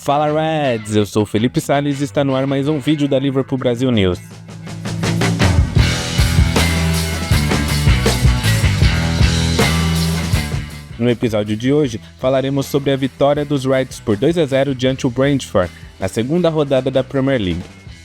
Fala Reds, eu sou o Felipe Salles e está no ar mais um vídeo da Liverpool Brasil News. No episódio de hoje, falaremos sobre a vitória dos Reds por 2-0 diante do Brentford, na segunda rodada da Premier League.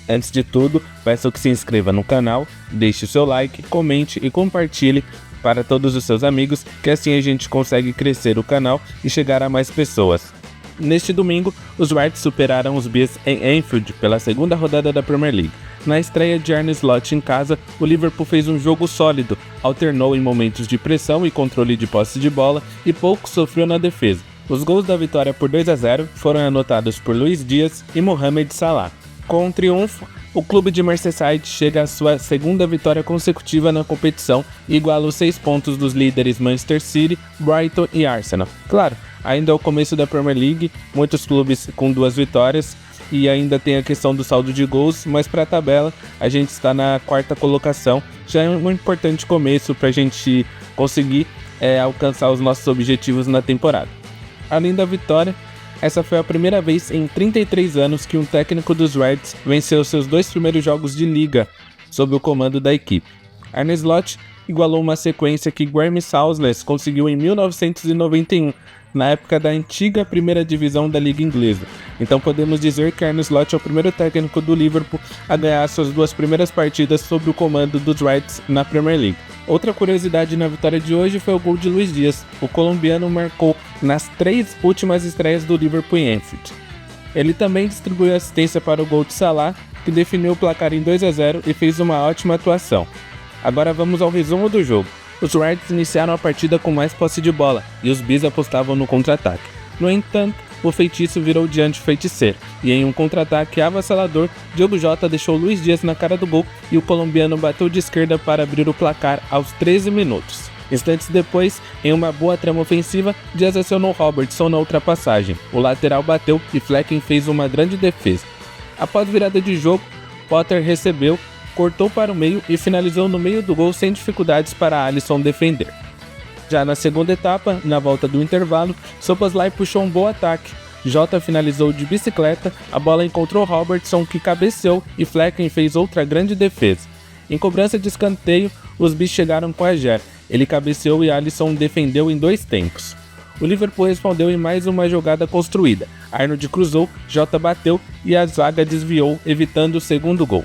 Antes de tudo, peço que se inscreva no canal, deixe o seu like, comente e compartilhe para todos os seus amigos, que assim a gente consegue crescer o canal e chegar a mais pessoas. Neste domingo, os Reds superaram os Bees em Anfield pela segunda rodada da Premier League. Na estreia de Arne Slot em casa, o Liverpool fez um jogo sólido, alternou em momentos de pressão e controle de posse de bola e pouco sofreu na defesa. Os gols da vitória por 2-0 foram anotados por Luís Dias e Mohamed Salah. Com um triunfo, o clube de Merseyside chega à sua segunda vitória consecutiva na competição e iguala os 6 pontos dos líderes Manchester City, Brighton e Arsenal. Claro, ainda é o começo da Premier League, muitos clubes com 2 vitórias e ainda tem a questão do saldo de gols, mas para a tabela a gente está na 4ª colocação, já é um importante começo para a gente conseguir alcançar os nossos objetivos na temporada. Além da vitória, essa foi a primeira vez em 33 anos que um técnico dos Reds venceu seus 2 primeiros jogos de liga sob o comando da equipe. Arne Slot igualou uma sequência que Graeme Souness conseguiu em 1991, na época da antiga primeira divisão da Liga Inglesa. Então podemos dizer que Arne Slot é o primeiro técnico do Liverpool a ganhar suas 2 primeiras partidas sob o comando dos Reds na Premier League. Outra curiosidade na vitória de hoje foi o gol de Luís Dias. O colombiano marcou nas 3 últimas estreias do Liverpool em Anfield. Ele também distribuiu assistência para o gol de Salah, que definiu o placar em 2-0 e fez uma ótima atuação. Agora vamos ao resumo do jogo. Os Reds iniciaram a partida com mais posse de bola e os Bees apostavam no contra-ataque. No entanto, o feitiço virou diante do feiticeiro e em um contra-ataque avassalador, Diogo Jota deixou Luís Dias na cara do gol e o colombiano bateu de esquerda para abrir o placar aos 13 minutos. Instantes depois, em uma boa trama ofensiva, Dias acionou Robertson na ultrapassagem. O lateral bateu e Flecken fez uma grande defesa. Após virada de jogo, Potter recebeu, cortou para o meio e finalizou no meio do gol sem dificuldades para Alisson defender. Já na segunda etapa, na volta do intervalo, Szoboszlai puxou um bom ataque. Jota finalizou de bicicleta, a bola encontrou Robertson que cabeceou e Flecken fez outra grande defesa. Em cobrança de escanteio, os Bees chegaram com Ajer. Ele cabeceou e Alisson defendeu em 2 tempos. O Liverpool respondeu em mais uma jogada construída. Arnold cruzou, Jota bateu e a zaga desviou, evitando o segundo gol.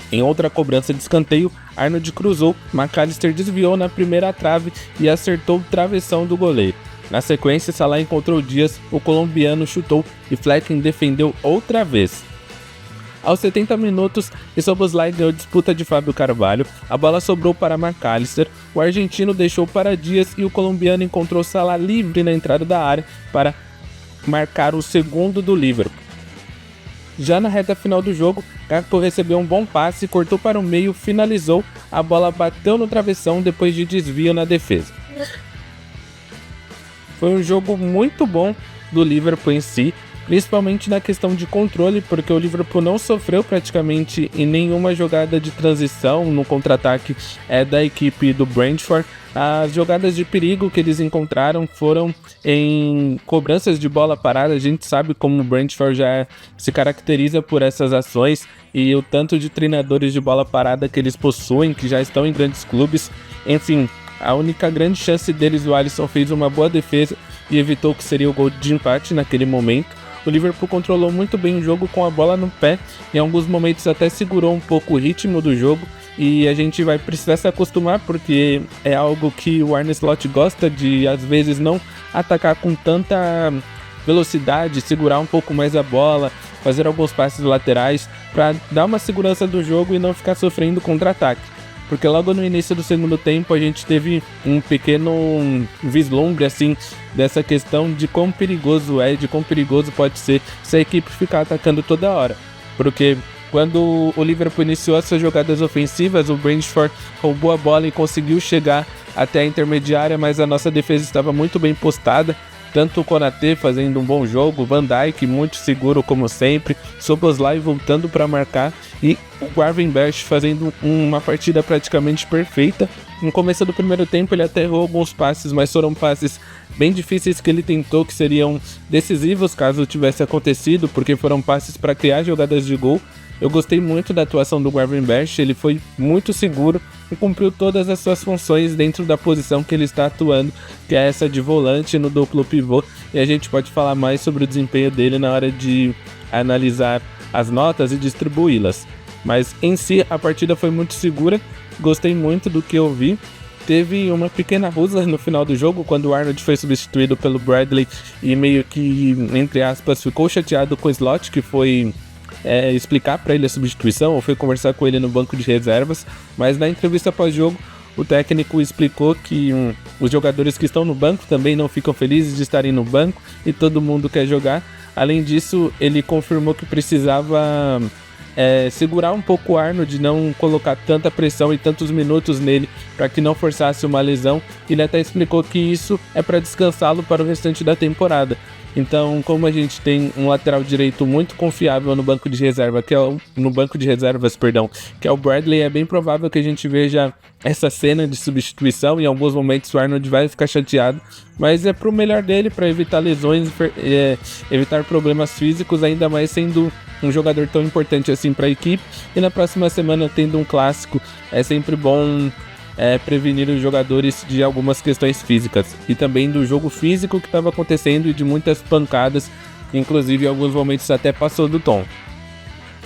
Em outra cobrança de escanteio, Arnold cruzou, McAllister desviou na primeira trave e acertou o travessão do goleiro. Na sequência, Salah encontrou Dias, o colombiano chutou e Flecken defendeu outra vez. Aos 70 minutos, Szoboszlai ganhou disputa de Fábio Carvalho, a bola sobrou para McAllister, o argentino deixou para Dias e o colombiano encontrou Salah livre na entrada da área para marcar o segundo do Liverpool. Já na reta final do jogo, Gakpo recebeu um bom passe, cortou para o meio, finalizou, a bola bateu no travessão depois de desvio na defesa. Foi um jogo muito bom do Liverpool em si, principalmente na questão de controle, porque o Liverpool não sofreu praticamente em nenhuma jogada de transição no contra-ataque da equipe do Brentford. As jogadas de perigo que eles encontraram foram em cobranças de bola parada. A gente sabe como o Brentford já se caracteriza por essas ações e o tanto de treinadores de bola parada que eles possuem, que já estão em grandes clubes. Enfim, a única grande chance deles, o Alisson fez uma boa defesa e evitou que seria o gol de empate naquele momento. O Liverpool controlou muito bem o jogo com a bola no pé, em alguns momentos até segurou um pouco o ritmo do jogo e a gente vai precisar se acostumar porque é algo que o Arne Slot gosta de, às vezes, não atacar com tanta velocidade, segurar um pouco mais a bola, fazer alguns passes laterais para dar uma segurança do jogo e não ficar sofrendo contra-ataque. Porque logo no início do segundo tempo a gente teve um pequeno vislumbre assim dessa questão de quão perigoso pode ser se a equipe ficar atacando toda hora. Porque quando o Liverpool iniciou as suas jogadas ofensivas, o Brentford roubou a bola e conseguiu chegar até a intermediária, mas a nossa defesa estava muito bem postada tanto o Konaté fazendo um bom jogo, Van Dijk muito seguro como sempre, Szoboszlai voltando para marcar e o Gravenberch fazendo uma partida praticamente perfeita. No começo do primeiro tempo ele até errou alguns passes, mas foram passes bem difíceis que ele tentou, que seriam decisivos caso tivesse acontecido, porque foram passes para criar jogadas de gol. Eu gostei muito da atuação do Gravenberch, ele foi muito seguro e cumpriu todas as suas funções dentro da posição que ele está atuando, que é essa de volante no duplo pivô, e a gente pode falar mais sobre o desempenho dele na hora de analisar as notas e distribuí-las. Mas em si a partida foi muito segura, gostei muito do que eu vi. Teve uma pequena rusga no final do jogo, quando o Arnold foi substituído pelo Bradley e meio que, entre aspas, ficou chateado com o Slot, que foi explicar para ele a substituição, ou foi conversar com ele no banco de reservas, mas na entrevista pós-jogo o técnico explicou que os jogadores que estão no banco também não ficam felizes de estarem no banco e todo mundo quer jogar. Além disso, ele confirmou que precisava segurar um pouco o Arnold, não colocar tanta pressão e tantos minutos nele para que não forçasse uma lesão. Ele até explicou que isso é para descansá-lo para o restante da temporada. Então, como a gente tem um lateral direito muito confiável no banco de reserva, que é o Bradley, é bem provável que a gente veja essa cena de substituição. Em alguns momentos o Arnold vai ficar chateado, mas é pro melhor dele, para evitar lesões, evitar problemas físicos, ainda mais sendo um jogador tão importante assim para a equipe. E na próxima semana, tendo um clássico, é sempre bom prevenir os jogadores de algumas questões físicas e também do jogo físico que estava acontecendo e de muitas pancadas, inclusive em alguns momentos até passou do tom.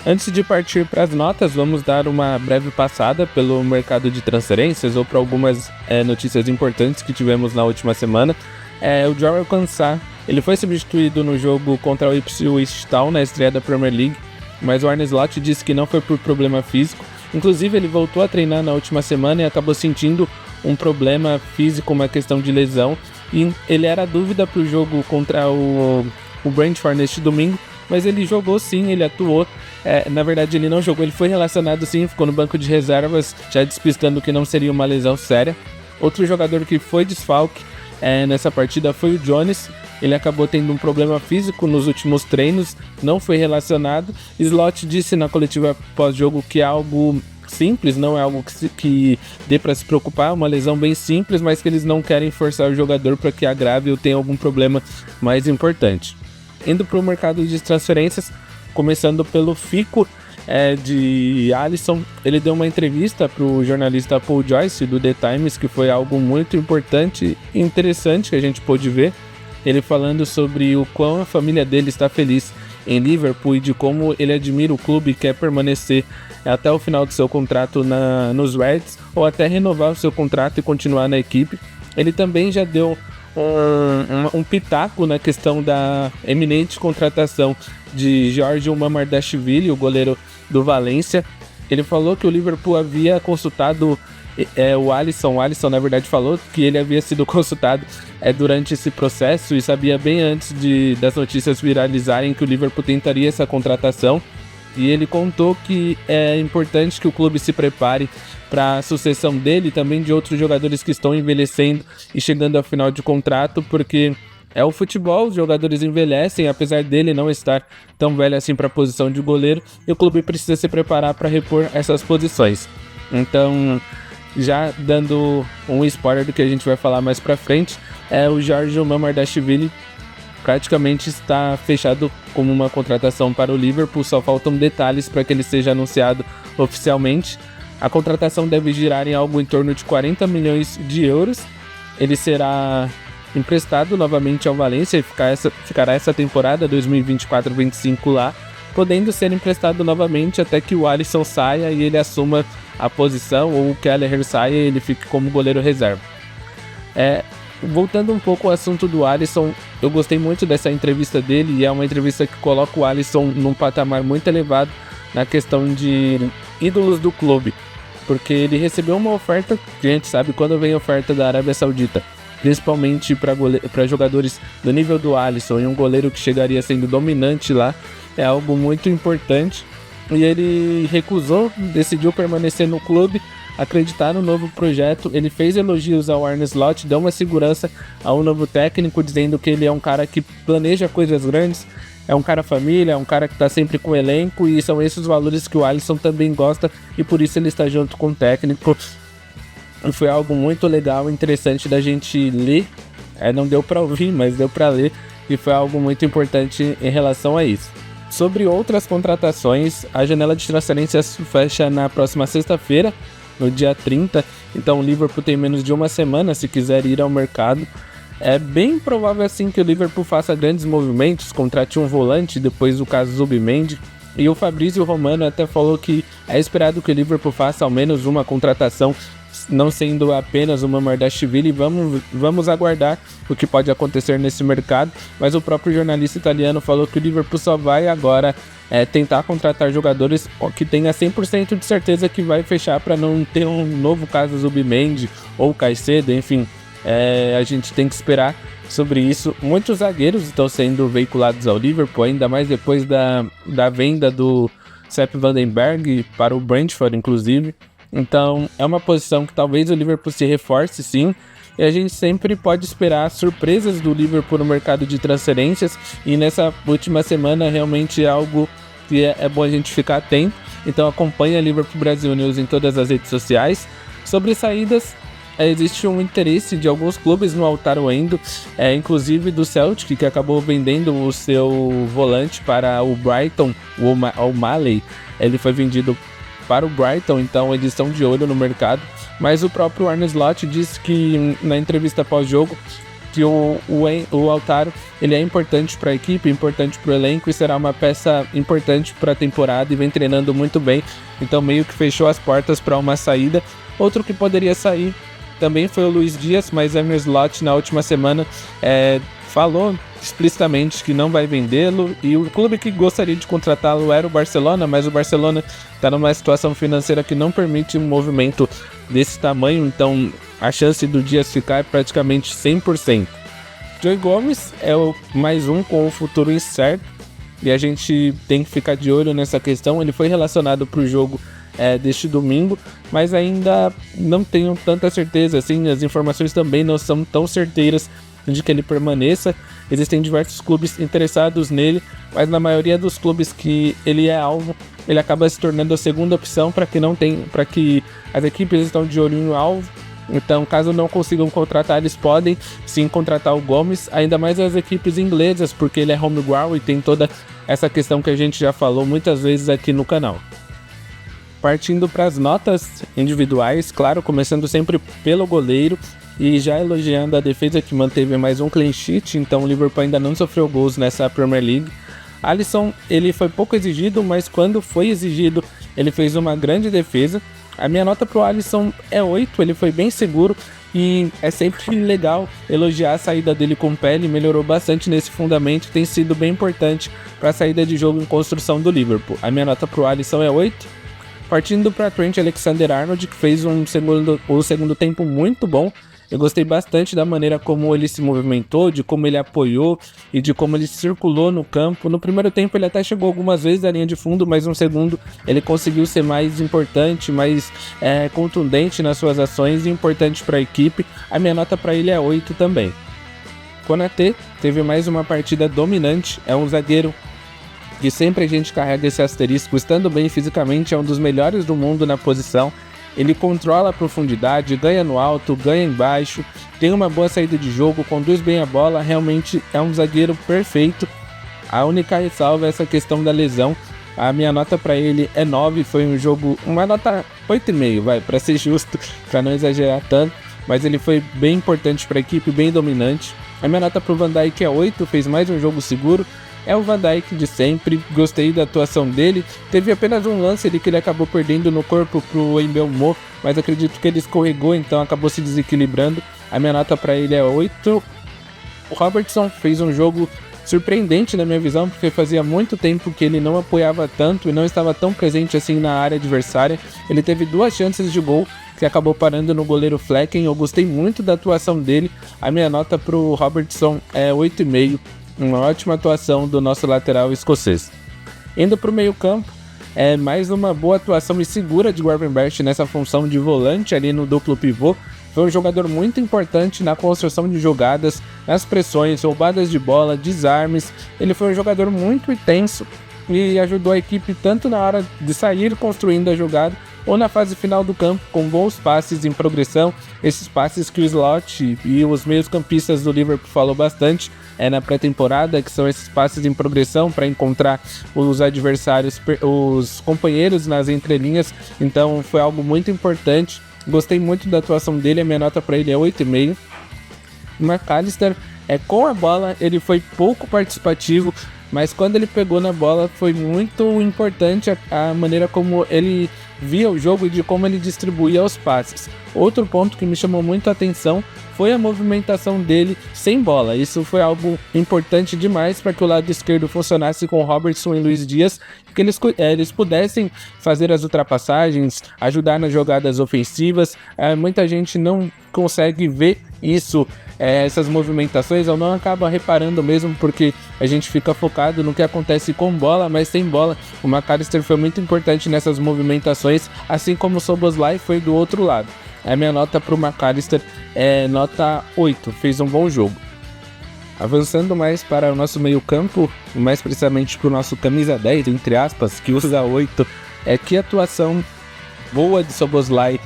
Antes de partir para as notas, vamos dar uma breve passada pelo mercado de transferências ou para algumas notícias importantes que tivemos na última semana. O Jarell Quansah, ele foi substituído no jogo contra o Ipswich Town na estreia da Premier League, mas o Arne Slot disse que não foi por problema físico. Inclusive ele voltou a treinar na última semana e acabou sentindo um problema físico, uma questão de lesão, e ele era dúvida para o jogo contra o Brentford neste domingo, mas ele jogou sim, ele atuou. Na verdade ele não jogou, ele foi relacionado sim, ficou no banco de reservas, já despistando que não seria uma lesão séria. Outro jogador que foi desfalque nessa partida foi o Jones. Ele acabou tendo um problema físico nos últimos treinos, não foi relacionado. Slot disse na coletiva pós-jogo que é algo simples, não é algo que dê para se preocupar, uma lesão bem simples, mas que eles não querem forçar o jogador para que agrave ou tenha algum problema mais importante. Indo para o mercado de transferências, começando pelo Fico de Alisson, ele deu uma entrevista para o jornalista Paul Joyce do The Times, que foi algo muito importante e interessante que a gente pôde ver. Ele falando sobre o quão a família dele está feliz em Liverpool e de como ele admira o clube e quer permanecer até o final do seu contrato nos Reds, ou até renovar o seu contrato e continuar na equipe. Ele também já deu um pitaco na questão da eminente contratação de Georgios Mamardashvili, o goleiro do Valência. Ele falou que o Liverpool havia consultado o Alisson. O Alisson, na verdade, falou que ele havia sido consultado durante esse processo e sabia bem antes das notícias viralizarem que o Liverpool tentaria essa contratação. E ele contou que é importante que o clube se prepare para a sucessão dele e também de outros jogadores que estão envelhecendo e chegando ao final de contrato, porque é o futebol, os jogadores envelhecem, apesar dele não estar tão velho assim para a posição de goleiro, e o clube precisa se preparar para repor essas posições. Então, já dando um spoiler do que a gente vai falar mais pra frente, o Georgios Mamardashvili praticamente está fechado como uma contratação para o Liverpool, só faltam detalhes para que ele seja anunciado oficialmente. A contratação deve girar em algo em torno de 40 milhões de euros. Ele será emprestado novamente ao Valência e ficará essa temporada 2024-25 lá, podendo ser emprestado novamente até que o Alisson saia e ele assuma a posição, ou o Kelleher saia e ele fique como goleiro reserva. Voltando um pouco ao assunto do Alisson, eu gostei muito dessa entrevista dele, e é uma entrevista que coloca o Alisson num patamar muito elevado na questão de ídolos do clube, porque ele recebeu uma oferta, que a gente sabe quando vem oferta da Arábia Saudita, principalmente para jogadores do nível do Alisson e um goleiro que chegaria sendo dominante lá, é algo muito importante. E ele recusou, decidiu permanecer no clube, acreditar no novo projeto. Ele fez elogios ao Arne Slot, deu uma segurança ao novo técnico, dizendo que ele é um cara que planeja coisas grandes, é um cara família, é um cara que tá sempre com o elenco, e são esses valores que o Alisson também gosta, e por isso ele está junto com o técnico. E foi algo muito legal, interessante da gente ler, não deu para ouvir, mas deu para ler, e foi algo muito importante em relação a isso. Sobre outras contratações, a janela de transferências fecha na próxima sexta-feira, no dia 30, então o Liverpool tem menos de uma semana se quiser ir ao mercado. É bem provável assim que o Liverpool faça grandes movimentos, contrate um volante depois do caso Zubimendi, e o Fabrício Romano até falou que é esperado que o Liverpool faça ao menos uma contratação, não sendo apenas uma Mardashvili. Vamos aguardar o que pode acontecer nesse mercado, mas o próprio jornalista italiano falou que o Liverpool só vai agora tentar contratar jogadores que tenha 100% de certeza que vai fechar, para não ter um novo caso Zubimendi ou Caicedo, enfim. A gente tem que esperar sobre isso. Muitos zagueiros estão sendo veiculados ao Liverpool, ainda mais depois da venda do Sepp Vandenberg para o Brentford, inclusive. Então é uma posição que talvez o Liverpool se reforce sim, e a gente sempre pode esperar surpresas do Liverpool no mercado de transferências, e nessa última semana realmente é algo que é bom a gente ficar atento. Então acompanhe a Liverpool Brasil News em todas as redes sociais. Sobre saídas, existe um interesse de alguns clubes no Lautaro Endo, inclusive do Celtic, que acabou vendendo o seu volante para o Brighton, o O'Malley. Ele foi vendido para o Brighton, então eles estão de olho no mercado. Mas o próprio Arne Slot disse que na entrevista pós-jogo que o Lautaro ele é importante para a equipe, importante para o elenco, e será uma peça importante para a temporada, e vem treinando muito bem, então meio que fechou as portas para uma saída. Outro que poderia sair também foi o Luiz Dias, mas Arne Slot na última semana falou explicitamente que não vai vendê-lo, e o clube que gostaria de contratá-lo era o Barcelona, mas o Barcelona está numa situação financeira que não permite um movimento desse tamanho, então a chance do Dias ficar é praticamente 100%. Joe Gomes é mais um com o futuro incerto, e a gente tem que ficar de olho nessa questão. Ele foi relacionado para o jogo deste domingo, mas ainda não tenho tanta certeza, assim, as informações também não são tão certeiras de que ele permaneça. Existem diversos clubes interessados nele, mas na maioria dos clubes que ele é alvo, ele acaba se tornando a segunda opção para que as equipes estão de olho no alvo. Então, caso não consigam contratar, eles podem sim contratar o Gomes, ainda mais as equipes inglesas, porque ele é homegrown e tem toda essa questão que a gente já falou muitas vezes aqui no canal. Partindo para as notas individuais, claro, começando sempre pelo goleiro, e já elogiando a defesa que manteve mais um clean sheet, então o Liverpool ainda não sofreu gols nessa Premier League. Alisson, ele foi pouco exigido, mas quando foi exigido, ele fez uma grande defesa. A minha nota pro Alisson é 8, ele foi bem seguro, e é sempre legal elogiar a saída dele com o pé. Ele melhorou bastante nesse fundamento, tem sido bem importante para a saída de jogo em construção do Liverpool. A minha nota pro Alisson é 8. Partindo para Trent Alexander-Arnold, que fez um segundo tempo muito bom. Eu gostei bastante da maneira como ele se movimentou, de como ele apoiou e de como ele circulou no campo. No primeiro tempo ele até chegou algumas vezes à linha de fundo, mas no segundo ele conseguiu ser mais importante, mais contundente nas suas ações e importante para a equipe. A minha nota para ele é 8 também. Konaté teve mais uma partida dominante, é um zagueiro que sempre a gente carrega esse asterisco, estando bem fisicamente, é um dos melhores do mundo na posição. Ele controla a profundidade, ganha no alto, ganha embaixo, tem uma boa saída de jogo, conduz bem a bola, realmente é um zagueiro perfeito. A única ressalva é essa questão da lesão. A minha nota para ele é 9, foi um jogo, uma nota 8,5, para ser justo, para não exagerar tanto, mas ele foi bem importante para a equipe, bem dominante. A minha nota para o Van Dijk é 8, fez mais um jogo seguro. É o Van Dijk de sempre, gostei da atuação dele. Teve apenas um lance ali que ele acabou perdendo no corpo pro Mbeumo, mas acredito que ele escorregou, então acabou se desequilibrando. A minha nota para ele é 8. O Robertson fez um jogo surpreendente na minha visão, porque fazia muito tempo que ele não apoiava tanto e não estava tão presente assim na área adversária. Ele teve 2 chances de gol, que acabou parando no goleiro Flecken. Eu gostei muito da atuação dele. A minha nota pro Robertson é 8,5. Uma ótima atuação do nosso lateral escocês. Indo para o meio campo, É mais uma boa atuação e segura de Gravenberch nessa função de volante ali no duplo pivô. Foi um jogador muito importante na construção de jogadas, nas pressões, roubadas de bola, desarmes. Ele foi um jogador muito intenso e ajudou a equipe tanto na hora de sair construindo a jogada ou na fase final do campo, com bons passes em progressão, esses passes que o Slot e os meios-campistas do Liverpool falam bastante na pré-temporada, que são esses passes em progressão para encontrar os adversários, os companheiros nas entrelinhas. Então foi algo muito importante. Gostei muito da atuação dele, a minha nota para ele é 8,5. O McAllister, com a bola, ele foi pouco participativo, mas quando ele pegou na bola foi muito importante a maneira como ele via o jogo e de como ele distribuía os passes. Outro ponto que me chamou muito a atenção foi a movimentação dele sem bola. Isso foi algo importante demais para que o lado esquerdo funcionasse com Robertson e Luiz Dias, que eles pudessem fazer as ultrapassagens, ajudar nas jogadas ofensivas. Muita gente não consegue ver isso, essas movimentações, ou não acaba reparando mesmo, porque a gente fica focado no que acontece com bola, mas sem bola. O McAllister foi muito importante nessas movimentações, assim como o Szoboszlai foi do outro lado. A minha nota para o McAllister é nota 8, fez um bom jogo. Avançando mais para o nosso meio campo, mais precisamente para o nosso camisa 10, entre aspas, que usa 8, que atuação boa de Szoboszlai,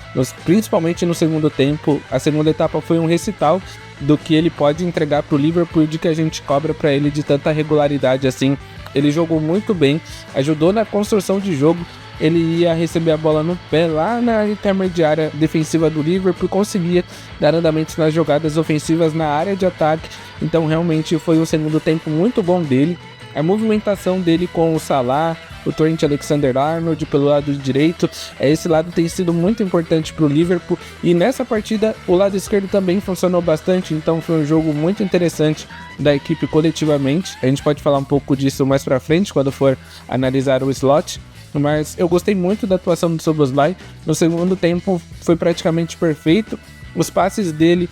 principalmente no segundo tempo. A segunda etapa foi um recital do que ele pode entregar para o Liverpool e de que a gente cobra para ele de tanta regularidade assim. Ele jogou muito bem, ajudou na construção de jogo. Ele ia receber a bola no pé lá na intermediária defensiva do Liverpool e conseguia dar andamentos nas jogadas ofensivas na área de ataque. Então realmente foi um segundo tempo muito bom dele. A movimentação dele com o Salah, o Trent Alexander-Arnold pelo lado direito, esse lado tem sido muito importante para o Liverpool, e nessa partida o lado esquerdo também funcionou bastante. Então foi um jogo muito interessante da equipe coletivamente. A gente pode falar um pouco disso mais para frente quando for analisar o slot, mas eu gostei muito da atuação do Szoboszlai. No segundo tempo foi praticamente perfeito. Os passes dele,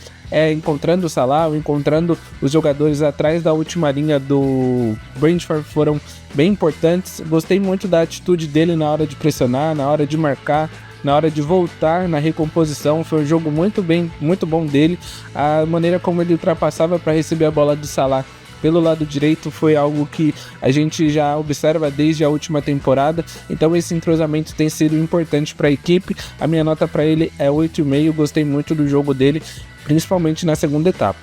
encontrando o Salah, encontrando os jogadores atrás da última linha do Brentford, foram bem importantes. Gostei muito da atitude dele na hora de pressionar, na hora de marcar, na hora de voltar na recomposição. Foi um jogo muito bom dele. A maneira como ele ultrapassava para receber a bola do Salah pelo lado direito foi algo que a gente já observa desde a última temporada. Então esse entrosamento tem sido importante para a equipe. A minha nota para ele é 8,5. Gostei muito do jogo dele, principalmente na segunda etapa.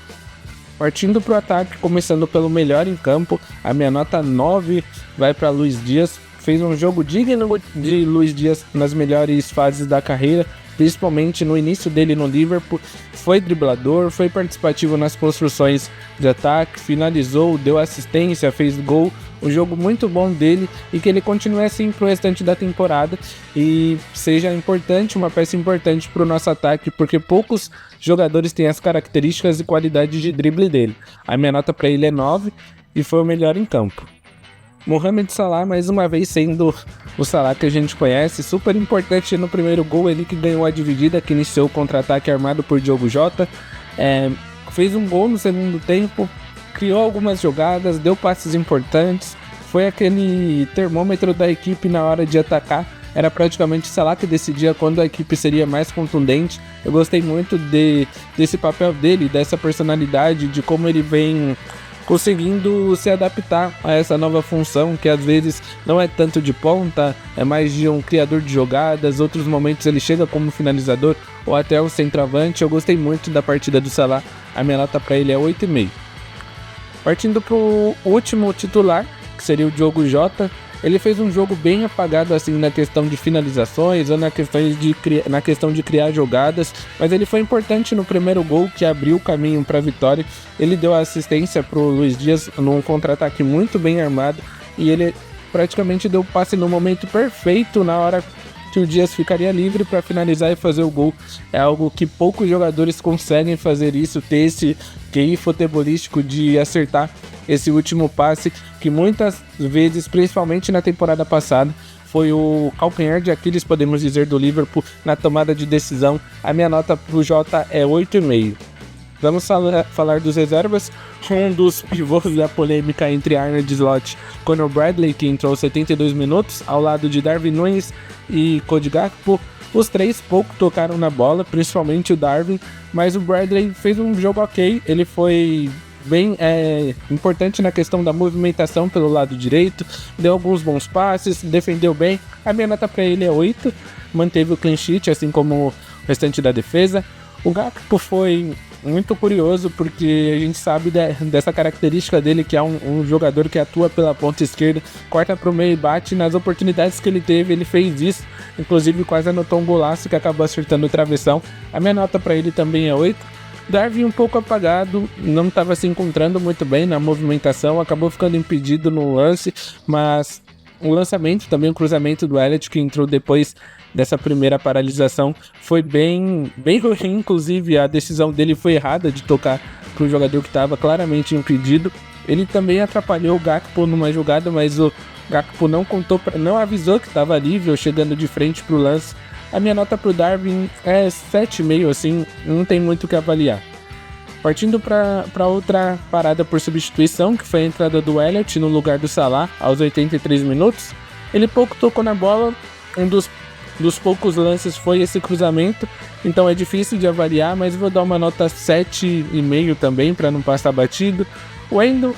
Partindo para o ataque, começando pelo melhor em campo, a minha nota 9 vai para Luiz Dias. Fez um jogo digno de Luiz Dias nas melhores fases da carreira, principalmente no início dele no Liverpool. Foi driblador, foi participativo nas construções de ataque, finalizou, deu assistência, fez gol. Um jogo muito bom dele, e que ele continue assim pro restante da temporada e seja importante, uma peça importante pro nosso ataque, porque poucos jogadores têm as características e qualidades de drible dele. A minha nota para ele é 9 e foi o melhor em campo. Mohamed Salah, mais uma vez sendo o Salah que a gente conhece, super importante no primeiro gol, ele que ganhou a dividida, que iniciou o contra-ataque armado por Diogo Jota, fez um gol no segundo tempo, criou algumas jogadas, deu passes importantes, foi aquele termômetro da equipe na hora de atacar. Era praticamente Salah que decidia quando a equipe seria mais contundente. Eu gostei muito desse papel dele, dessa personalidade, de como ele vem conseguindo se adaptar a essa nova função, que às vezes não é tanto de ponta, é mais de um criador de jogadas. Outros momentos ele chega como finalizador ou até um centroavante. Eu gostei muito da partida do Salah, a minha nota para ele é 8,5. Partindo para o último titular, que seria o Diogo Jota, ele fez um jogo bem apagado assim na questão de finalizações ou na questão de criar jogadas, mas ele foi importante no primeiro gol, que abriu o caminho para a vitória. Ele deu a assistência para o Luiz Dias num contra-ataque muito bem armado, e ele praticamente deu o passe no momento perfeito, na hora que o Dias ficaria livre para finalizar e fazer o gol. É algo que poucos jogadores conseguem fazer isso, ter esse QI futebolístico de acertar esse último passe, que muitas vezes, principalmente na temporada passada, foi o calcanhar de Aquiles, podemos dizer, do Liverpool na tomada de decisão. A minha nota pro Jota é 8,5. Vamos falar dos reservas. Um dos pivôs da polêmica entre Arnold Slot e Conor Bradley, que entrou 72 minutos, ao lado de Darwin Núñez e Cody Gakpo. Os três pouco tocaram na bola, principalmente o Darwin, mas o Bradley fez um jogo ok. Ele foi bem importante na questão da movimentação pelo lado direito, deu alguns bons passes, defendeu bem. A minha nota para ele é 8, manteve o clean sheet, assim como o restante da defesa. O Gakpo foi muito curioso, porque a gente sabe dessa característica dele, que é um jogador que atua pela ponta esquerda, corta para o meio e bate. Nas oportunidades que ele teve, ele fez isso, inclusive quase anotou um golaço que acabou acertando o travessão. A minha nota para ele também é 8. Darwin um pouco apagado, não estava se encontrando muito bem na movimentação, acabou ficando impedido no lance, mas o lançamento, também o cruzamento do Elliott, que entrou depois dessa primeira paralisação, foi bem ruim. Inclusive a decisão dele foi errada de tocar para o jogador que estava claramente impedido. Ele também atrapalhou o Gakpo numa jogada, mas o Gakpo não avisou que estava livre, chegando de frente para o lance. A minha nota para o Darwin é 7,5, assim, não tem muito o que avaliar. Partindo para outra parada por substituição, que foi a entrada do Elliott no lugar do Salah, aos 83 minutos. Ele pouco tocou na bola, um dos poucos lances foi esse cruzamento, então é difícil de avaliar, mas vou dar uma nota 7,5 também, para não passar batido. O Endo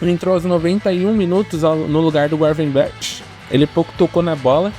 entrou aos 91 minutos no lugar do Gravenberch. Ele pouco tocou na bola,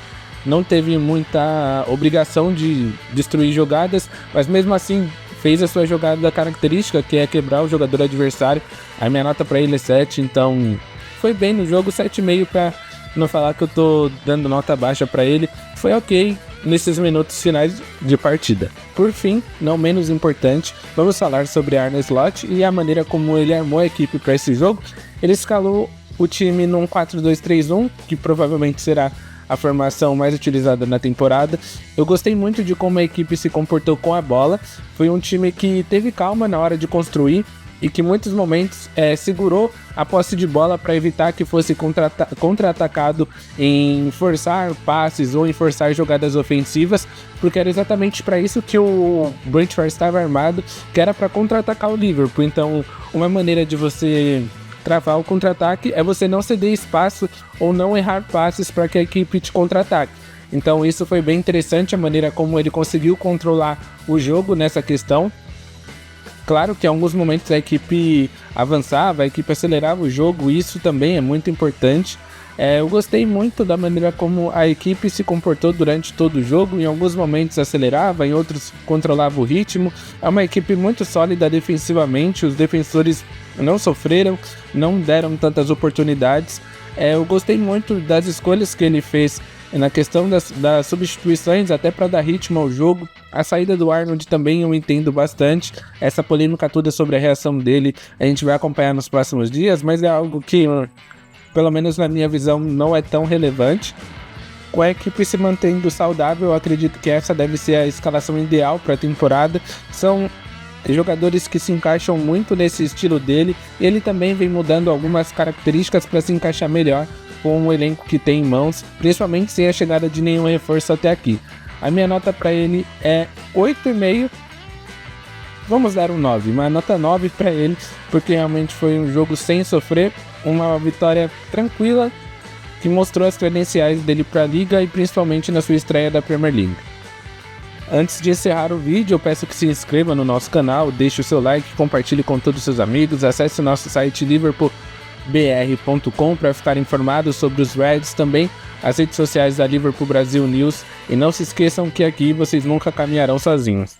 não teve muita obrigação de destruir jogadas, mas mesmo assim fez a sua jogada característica, que é quebrar o jogador adversário. A minha nota para ele é 7, então foi bem no jogo, 7,5, para não falar que eu tô dando nota baixa para ele. Foi ok nesses minutos finais de partida. Por fim, não menos importante, vamos falar sobre Arne Slot e a maneira como ele armou a equipe para esse jogo. Ele escalou o time num 4-2-3-1, que provavelmente será a formação mais utilizada na temporada. Eu gostei muito de como a equipe se comportou com a bola. Foi um time que teve calma na hora de construir e que em muitos momentos segurou a posse de bola para evitar que fosse contra-atacado em forçar passes ou em forçar jogadas ofensivas, porque era exatamente para isso que o Brentford estava armado, que era para contra-atacar o Liverpool. Então, uma maneira de você travar o contra-ataque é você não ceder espaço ou não errar passes para que a equipe te contra-ataque. Então isso foi bem interessante, a maneira como ele conseguiu controlar o jogo nessa questão. Claro que em alguns momentos a equipe avançava, a equipe acelerava o jogo, isso também é muito importante. Eu gostei muito da maneira como a equipe se comportou durante todo o jogo. Em alguns momentos acelerava, em outros controlava o ritmo. É uma equipe muito sólida defensivamente, os defensores não sofreram, não deram tantas oportunidades. Eu gostei muito das escolhas que ele fez na questão das substituições, até para dar ritmo ao jogo. A saída do Arnold também eu entendo bastante. Essa polêmica toda sobre a reação dele a gente vai acompanhar nos próximos dias, mas é algo que, pelo menos na minha visão, não é tão relevante. Com a equipe se mantendo saudável, eu acredito que essa deve ser a escalação ideal para a temporada. São jogadores que se encaixam muito nesse estilo dele. Ele também vem mudando algumas características para se encaixar melhor com o elenco que tem em mãos, principalmente sem a chegada de nenhum reforço até aqui. A minha nota para ele é 8,5. Vamos dar um 9, uma nota 9 para ele, porque realmente foi um jogo sem sofrer, uma vitória tranquila, que mostrou as credenciais dele para a Liga e principalmente na sua estreia da Premier League. Antes de encerrar o vídeo, eu peço que se inscreva no nosso canal, deixe o seu like, compartilhe com todos os seus amigos, acesse o nosso site liverpoolbr.com para ficar informado sobre os Reds, também as redes sociais da Liverpool Brasil News, e não se esqueçam que aqui vocês nunca caminharão sozinhos.